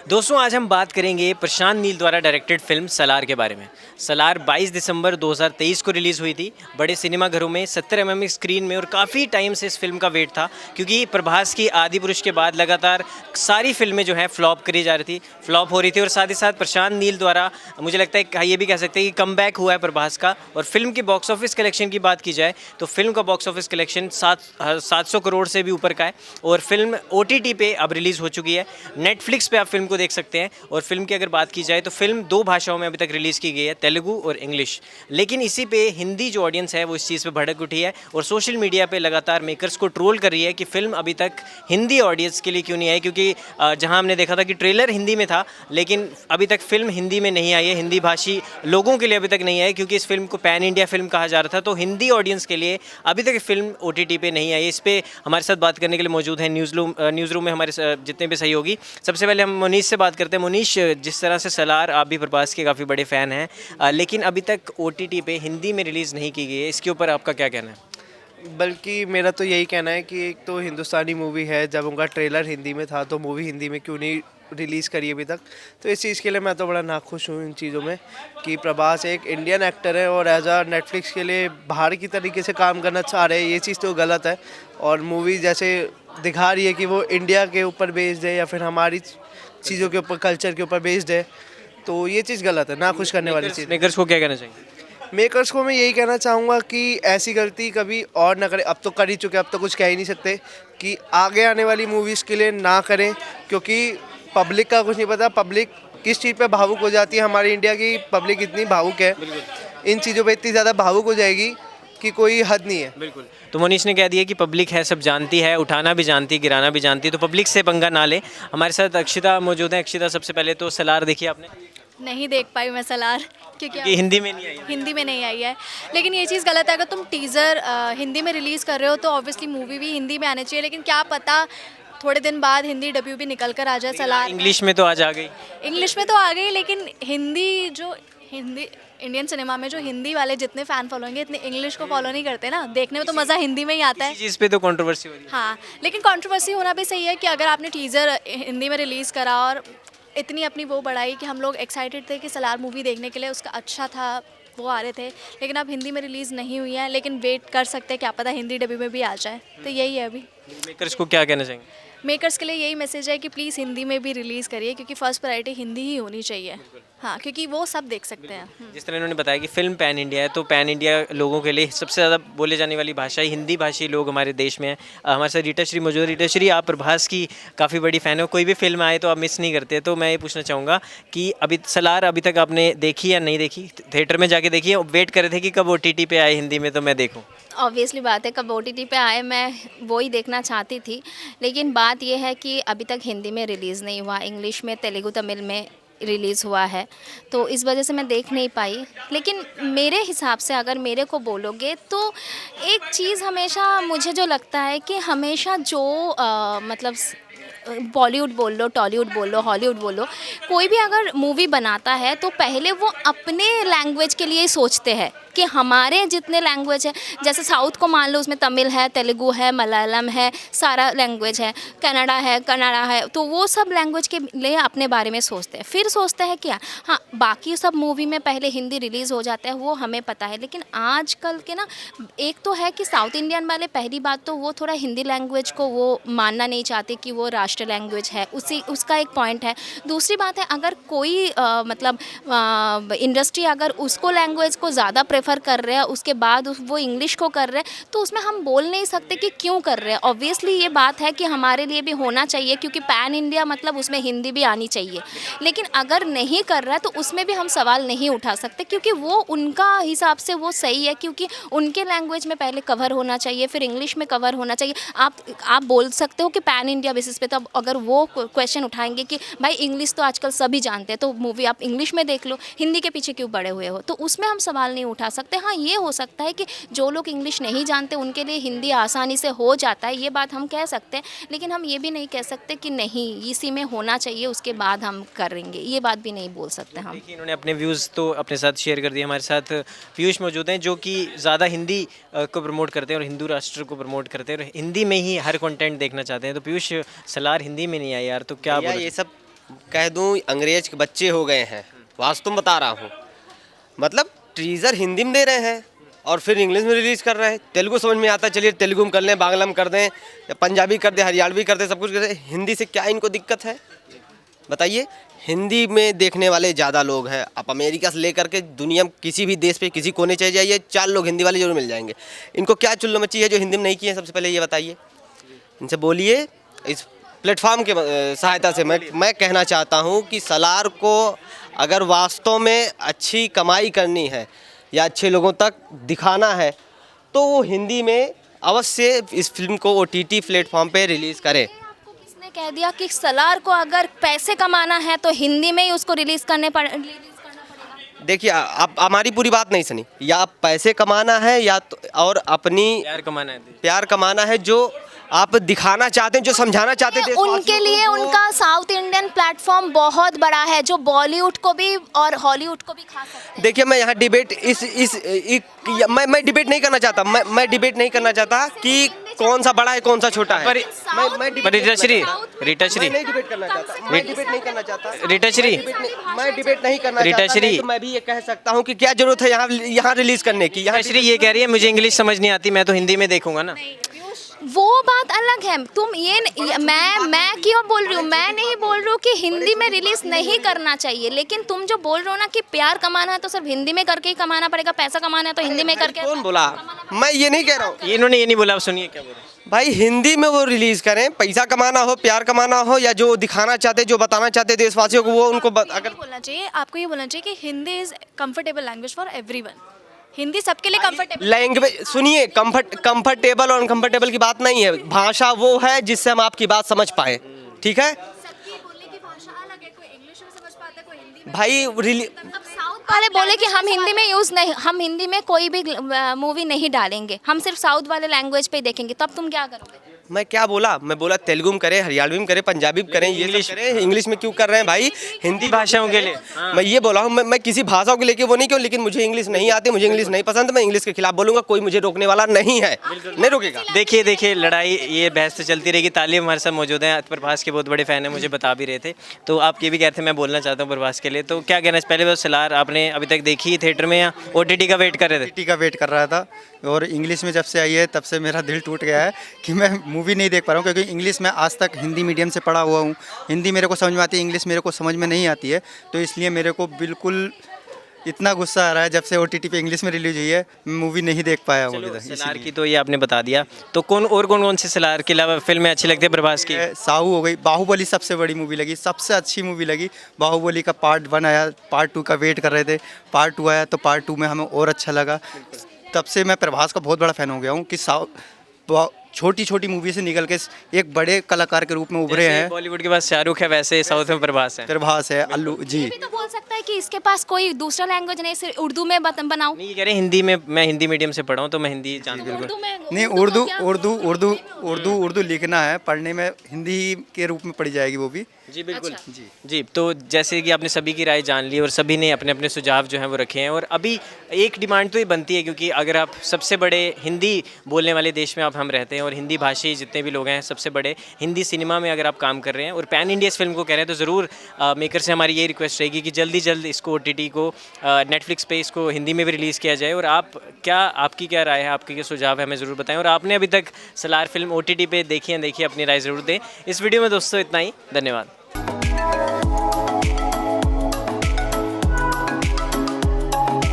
दोस्तों आज हम बात करेंगे प्रशांत नील द्वारा डायरेक्टेड फिल्म सलार के बारे में। सलार 22 दिसंबर 2023 को रिलीज़ हुई थी बड़े सिनेमाघरों में 70 स्क्रीन में, और काफ़ी टाइम से इस फिल्म का वेट था क्योंकि प्रभास की आदिपुरुष के बाद लगातार सारी फिल्में जो हैं फ्लॉप करी जा रही थी, फ्लॉप हो रही थी। और साथ ही साथ प्रशांत नील द्वारा मुझे लगता है ये भी कह सकते हैं कि कम हुआ है प्रभास का। और फिल्म की बॉक्स ऑफिस कलेक्शन की बात की जाए तो फिल्म का बॉक्स ऑफिस कलेक्शन 700 करोड़ से भी ऊपर का है। और फिल्म OTT पे अब रिलीज़ हो चुकी है, नेटफ्लिक्स पे आप फिल्म को देख सकते हैं। और फिल्म की अगर बात की जाए तो फिल्म 2 भाषाओं में अभी तक रिलीज़ की गई है, तेलुगु और इंग्लिश। लेकिन इसी पे हिंदी जो ऑडियंस है वो इस चीज़ पे भड़क उठी है और सोशल मीडिया पे लगातार मेकर्स को ट्रोल कर रही है कि फिल्म अभी तक हिंदी ऑडियंस के लिए क्यों नहीं आई। क्योंकि जहां हमने देखा था कि ट्रेलर हिंदी में था लेकिन अभी तक फिल्म हिंदी में नहीं आई है, हिंदी भाषी लोगों के लिए अभी तक नहीं आई, क्योंकि इस फिल्म को पैन इंडिया फिल्म कहा जा रहा था। तो हिंदी ऑडियंस के लिए अभी तक फिल्म OTT पे नहीं आई है। इस पर हमारे साथ बात करने के लिए मौजूद है न्यूज़ रूम में हमारे जितने भी सहयोगी। सबसे पहले हम मुनीश से बात करते हैं। मुनीश, जिस तरह से सलार, आप भी प्रभास के काफ़ी बड़े फ़ैन हैं, लेकिन अभी तक OTT पे हिंदी में रिलीज़ नहीं की गई है, इसके ऊपर आपका क्या कहना है? बल्कि मेरा तो यही कहना है कि एक तो हिंदुस्तानी मूवी है, जब उनका ट्रेलर हिंदी में था तो मूवी हिंदी में क्यों नहीं रिलीज़ करी अभी तक। तो इस चीज़ के लिए मैं तो बड़ा नाखुश हूँ इन चीज़ों में कि प्रभास एक इंडियन एक्टर है और एज आ नेटफ्लिक्स के लिए बाहर की तरीके से काम करना चाह रहे हैं, ये चीज़ तो गलत है। और मूवी जैसे दिखा रही है कि वो इंडिया के ऊपर बेस्ड है या फिर हमारी चीज़ों के ऊपर, कल्चर के ऊपर बेस्ड है, तो ये चीज़ गलत है, नाखुश करने वाली चीज़। मेकर्स को क्या कहना चाहिए? मेकर्स को मैं यही कहना चाहूँगा कि ऐसी गलती कभी और ना करें। अब तो कर ही चुके, अब तो कुछ कह ही नहीं सकते, कि आगे आने वाली मूवीज़ के लिए ना करें, क्योंकि पब्लिक का कुछ नहीं पता, पब्लिक किस चीज़ पे भावुक हो जाती है। हमारी इंडिया की पब्लिक इतनी भावुक है, इन चीज़ों पे इतनी ज़्यादा भावुक हो जाएगी कि कोई हद नहीं है। बिल्कुल। तो मनीष ने कह दिया कि पब्लिक है, सब जानती है, उठाना भी जानती है, गिराना भी जानती है, तो पब्लिक से पंगा ना ले। हमारे साथ अक्षिता मौजूद है। अक्षिता, सबसे पहले तो सलार देखी आपने? नहीं देख पाई मैं सलार, क्योंकि कि हिंदी में नहीं आई है। हिंदी में नहीं आई है। लेकिन ये चीज़ गलत है, अगर तुम टीज़र हिंदी में रिलीज़ कर रहे हो तो ऑब्वियसली मूवी भी हिंदी में आनी चाहिए। लेकिन क्या पता थोड़े दिन बाद हिंदी डब्ल्यू भी निकल कर आ जाए सलार। इंग्लिश में तो आज आ गई। इंग्लिश में तो आ गई, लेकिन हिंदी इंडियन सिनेमा में जो हिंदी वाले जितने फ़ैन फॉलोइंग इतने इंग्लिश को फॉलो नहीं करते ना। देखने में तो मज़ा हिंदी में ही आता है। इसी चीज़ पे तो कंट्रोवर्सी हो रही है। हाँ, लेकिन कंट्रोवर्सी होना भी सही है कि अगर आपने टीज़र हिंदी में रिलीज़ करा और इतनी अपनी वो बढ़ाई कि हम लोग एक्साइटेड थे कि सलार मूवी देखने के लिए, उसका अच्छा था, वो आ रहे थे। लेकिन अब हिंदी में रिलीज़ नहीं हुई है, लेकिन वेट कर सकते हैं, क्या पता हिंदी डब्ल्यू में भी आ जाए। तो यही है अभी। मेकर्स को क्या कहना चाहेंगे? मेकर्स के लिए यही मैसेज है कि प्लीज़ हिंदी में भी रिलीज़ करिए, क्योंकि फर्स्ट प्रायोरिटी हिंदी ही होनी चाहिए। हाँ, क्योंकि वो सब देख सकते हैं। जिस तरह इन्होंने बताया कि फिल्म पैन इंडिया है, तो पैन इंडिया लोगों के लिए सबसे ज़्यादा बोले जाने वाली भाषा ही हिंदी भाषी लोग हमारे देश में हैं। हमारे साथ रीटा श्री मौजूद है। रीटा श्री, आप प्रभास की काफ़ी बड़ी फ़ैन हो, कोई भी फिल्म आए तो आप मिस नहीं करते। तो मैं ये पूछना चाहूँगा कि अभी सलार अभी तक आपने देखी या नहीं देखी? थिएटर में जाके देखी है, वेट कर रहे थे कि कब OTT पे आए हिंदी में तो मैं देखूँ? ऑब्वियसली बात है, कब OTT पे आए मैं वो ही देखना चाहती थी। लेकिन बात ये है कि अभी तक हिंदी में रिलीज़ नहीं हुआ, इंग्लिश में, तेलुगु, तमिल में रिलीज़ हुआ है, तो इस वजह से मैं देख नहीं पाई। लेकिन मेरे हिसाब से अगर मेरे को बोलोगे तो एक चीज़ हमेशा मुझे जो लगता है कि हमेशा जो मतलब बॉलीवुड बोल लो, टॉलीवुड बोल लो, हॉलीवुड बोल लो, कोई भी अगर मूवी बनाता है तो पहले वो अपने लैंग्वेज के लिए ही सोचते हैं कि हमारे जितने लैंग्वेज है, जैसे साउथ को मान लो, उसमें तमिल है, तेलुगु है, मलयालम है, सारा लैंग्वेज है, कन्नड़ा है, तो वो सब लैंग्वेज के लिए अपने बारे में सोचते हैं। फिर सोचते हैं क्या, हाँ बाकी सब मूवी में पहले हिंदी रिलीज़ हो जाता है, वो हमें पता है। लेकिन आजकल के ना, एक तो है कि साउथ इंडियन वाले, पहली बात तो वो थोड़ा हिंदी लैंग्वेज को वो मानना नहीं चाहते कि वो राष्ट्र लैंग्वेज है, उसका एक पॉइंट है। दूसरी बात है, अगर कोई मतलब इंडस्ट्री अगर उसको लैंग्वेज को ज़्यादा प्रेफर कर रहे हैं, उसके बाद वो इंग्लिश को कर रहे हैं, तो उसमें हम बोल नहीं सकते कि क्यों कर रहे हैं। ऑब्वियसली ये बात है कि हमारे लिए भी होना चाहिए, क्योंकि पैन इंडिया मतलब उसमें हिंदी भी आनी चाहिए। लेकिन अगर नहीं कर रहा है तो उसमें भी हम सवाल नहीं उठा सकते, क्योंकि वो उनका हिसाब से वो सही है, क्योंकि उनके लैंग्वेज में पहले कवर होना चाहिए, फिर इंग्लिश में कवर होना चाहिए। आप बोल सकते हो कि पैन इंडिया बेसिस पे, तो अगर वो क्वेश्चन उठाएंगे कि भाई इंग्लिश तो आजकल सभी जानते हैं, तो मूवी आप इंग्लिश में देख लो, हिंदी के पीछे क्यों पड़े हुए हो, तो उसमें हम सवाल नहीं उठा सकते। हाँ, ये हो सकता है कि जो लोग इंग्लिश नहीं जानते उनके लिए हिंदी आसानी से हो जाता है, ये बात हम कह सकते हैं। लेकिन हम ये भी नहीं कह सकते कि नहीं इसी में होना चाहिए, उसके बाद हम करेंगे, ये बात भी नहीं बोल सकते हम। देखिए, इन्होंने अपने व्यूज़ तो अपने साथ शेयर कर दिए। हमारे साथ पीयूष मौजूद हैं, जो कि ज़्यादा हिंदी को प्रमोट करते हैं और हिंदू राष्ट्र को प्रमोट करते हैं और हिंदी में ही हर कंटेंट देखना चाहते हैं। तो पीयूष, सलार हिंदी में नहीं आई यार, तो क्या भैया बोलो? ये सब कह दूं अंग्रेज के बच्चे हो गए हैं, वास्तव में बता रहा हूँ। मतलब टीज़र हिंदी में दे रहे हैं और फिर इंग्लिश में रिलीज़ कर रहे हैं। तेलुगु समझ में आता है, चलिए तेलुगु में कर लें, बांग्ला में कर दें, या पंजाबी कर दें, हरियाणवी कर दें, सब कुछ कर दें। हिंदी से क्या इनको दिक्कत है बताइए? हिंदी में देखने वाले ज़्यादा लोग हैं। आप अमेरिका से लेकर के दुनिया में किसी भी देश पे किसी कोने चले जाइए, 4 लोग हिंदी वाले जरूर मिल जाएंगे। इनको क्या चुल्लो मच्ची है जो हिंदी में नहीं किए? सबसे पहले ये बताइए, इनसे बोलिए। इस प्लेटफॉर्म के सहायता से मैं कहना चाहता हूँ कि सलार को अगर वास्तव में अच्छी कमाई करनी है या अच्छे लोगों तक दिखाना है तो वो हिंदी में अवश्य इस फिल्म को OTT प्लेटफॉर्म पे रिलीज़ करे। आपको किसने कह दिया कि सलार को अगर पैसे कमाना है तो हिंदी में ही उसको रिलीज़ करना पड़ेगा? देखिए, आप हमारी पूरी बात नहीं सुनी। या आप पैसे कमाना है या तो और अपनी प्यार कमाना है जो आप दिखाना चाहते हैं, जो समझाना चाहते थे उनके लिए उनका साउथ इंडियन प्लेटफॉर्म बहुत बड़ा है जो बॉलीवुड को भी और हॉलीवुड को भी खा सकते हैं। देखिए, मैं यहाँ डिबेट मैं डिबेट नहीं करना चाहता। मैं डिबेट नहीं करना चाहता कि कौन सा बड़ा है कौन सा छोटा है। पर रीटाश्री मैं डिबेट करना चाहता। मैं डिबेट नहीं करना चाहता। रीटाश्री मैं डिबेट नहीं करना चाहता। रीटाश्री, तो मैं भी ये कह सकता हूँ कि क्या जरूरत है यहाँ रिलीज करने की। यहाँ रीटाश्री ये कह रही है मुझे इंग्लिश समझ नहीं आती, मैं तो हिंदी में देखूंगा ना। वो बात अलग है। तुम मैं क्यों बोल रही हूँ? मैं नहीं बोल रही हूँ कि हिंदी में रिलीज नहीं करना चाहिए, लेकिन तुम जो बोल रहे हो ना कि प्यार कमाना है तो सिर्फ हिंदी में करके ही कमाना पड़ेगा, पैसा कमाना है तो हिंदी में करके। कौन बोला? मैं ये नहीं कह रहा हूँ। इन्होंने ये नहीं बोला। आप सुनिए क्या बोल रहे हैं। भाई हिंदी में वो रिलीज करें, पैसा कमाना हो, प्यार कमाना हो, या जो दिखाना चाहते, जो बताना चाहते देशवासियों को, वो उनको अगर बोलना चाहिए, आपको ये बोलना चाहिए कि Hindi is comfortable language for everyone. Hindi सबके लिए कंफर्टेबल लैंग्वेज। सुनिए, कंफर्टेबल और अनकंफर्टेबल की बात नहीं है। भाषा वो है जिससे हम आपकी बात समझ पाए, ठीक है? सबकी बोलने की भाषा अलग है, कोई इंग्लिश में समझ पाता है, कोई हिंदी में। भाई अब साउथ वाले बोले कि हम हिंदी में यूज़ नहीं, हम हिंदी में कोई भी मूवी नहीं डालेंगे, हम सिर्फ साउथ वाले लैंग्वेज पे ही देखेंगे, तब तुम क्या करोगे? मैं क्या बोला? मैं बोला तेलुगु में करें, हरियाणवी में करें, पंजाबी में करें, ये सब करें। इंग्लिश में क्यों कर रहे हैं भाई? हिंदी भाषाओं के लिए मैं ये बोला हूँ। मैं किसी भाषाओं को लेके वो नहीं क्यों, लेकिन मुझे इंग्लिश नहीं आती, मुझे इंग्लिश नहीं पसंद, मैं इंग्लिश के खिलाफ बोलूंगा। कोई मुझे रोकने वाला नहीं है, नहीं रोकेगा। देखिए लड़ाई, ये बहस तो चलती रहेगी। तालिब हमारे साथ मौजूद हैं, प्रभास के बहुत बड़े फैन हैं, मुझे बता भी रहे थे। तो आप ये भी कहते हैं, मैं बोलना चाहता हूँ प्रभास के लिए। तो क्या कहना है? पहले वो सलार आपने अभी तक देखी थिएटर में या OTT का वेट कर रहे थे? OTT का वेट कर रहा था, और इंग्लिश में जब से आई है तब से मेरा दिल टूट गया है कि मैं मूवी नहीं देख पा रहा हूँ, क्योंकि इंग्लिश में आज तक हिंदी मीडियम से पढ़ा हुआ हूँ। हिंदी मेरे को समझ में आती है, इंग्लिश मेरे को समझ में नहीं आती है। तो इसलिए मेरे को बिल्कुल इतना गुस्सा आ रहा है, जब से OTT पे इंग्लिश में रिलीज हुई है मूवी नहीं देख पाया हूँ अभी तक। सलार की तो ये आपने बता दिया। तो कौन से सलार के अलावा फिल्में अच्छी लगती है प्रभास की? साहू हो गई, बाहुबली सबसे बड़ी मूवी लगी, सबसे अच्छी मूवी लगी। बाहुबली का पार्ट 1 आया, पार्ट 2 का वेट कर रहे थे, पार्ट 2 आया तो पार्ट 2 में हमें और अच्छा लगा। तब से मैं प्रभास का बहुत बड़ा फ़ैन हो गया हूँ कि छोटी छोटी मूवी से निकल के एक बड़े कलाकार के रूप में उभरे हैं। बॉलीवुड के पास शाहरुख है, वैसे साउथ में प्रभास है, अल्लू जी। ये भी तो बोल सकता है कि इसके पास कोई दूसरा लैंग्वेज नहीं, सिर्फ उर्दू में बनाऊं। नहीं, ये कह रहे हिंदी में, मैं हिंदी मीडियम से पढ़ा हूँ तो मैं हिंदी जानता हूँ। नहीं, उर्दू लिखना है, पढ़ने में हिंदी के रूप में पढ़ी जाएगी वो भी। जी बिल्कुल। जी, तो जैसे कि आपने सभी की राय जान ली और सभी ने अपने अपने सुझाव जो हैं वो रखे हैं। और अभी एक डिमांड तो ये बनती है, क्योंकि अगर आप सबसे बड़े हिंदी बोलने वाले देश में आप हम रहते हैं और हिंदी भाषी जितने भी लोग हैं सबसे बड़े हिंदी सिनेमा में अगर आप काम कर रहे हैं और पैन इंडिया इस फिल्म को कह रहे हैं, तो ज़रूर मेकर से हमारी ये रिक्वेस्ट रहेगी कि जल्द इसको OTT को नेटफ्लिक्स पे इसको हिंदी में भी रिलीज़ किया जाए। और आपकी क्या राय है, आपके क्या सुझाव है, हमें ज़रूर बताएं। और आपने अभी तक सलार फिल्म OTT पे देखी है, अपनी राय ज़रूर दें। इस वीडियो में दोस्तों इतना ही, धन्यवाद।